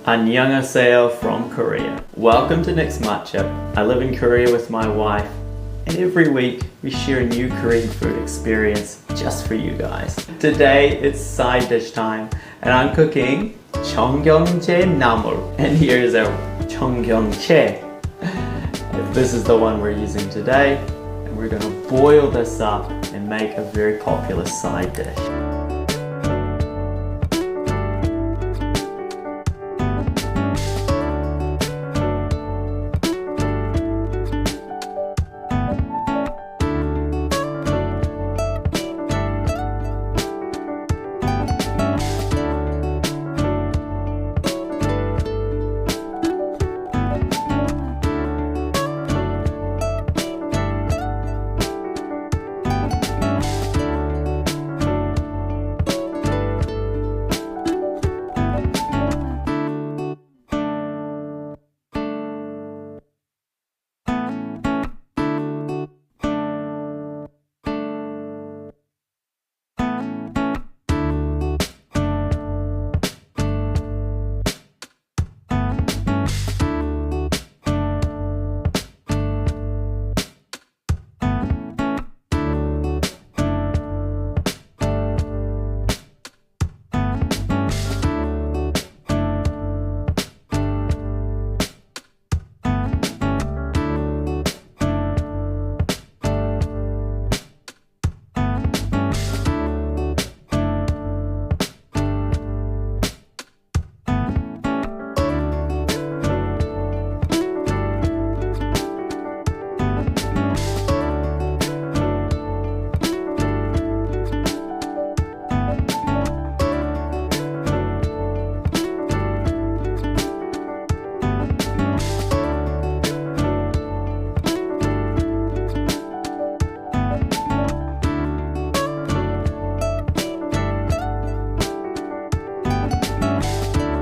안녕하세요 from Korea. Welcome to Next Matchup. I live in Korea with my wife, and every week we share a new Korean food experience just for you guys. Today it's side dish time, and I'm cooking 청경채나물. And here's our 청경채. This is the one we're using today, and we're gonna boil this up and make a very popular side dish.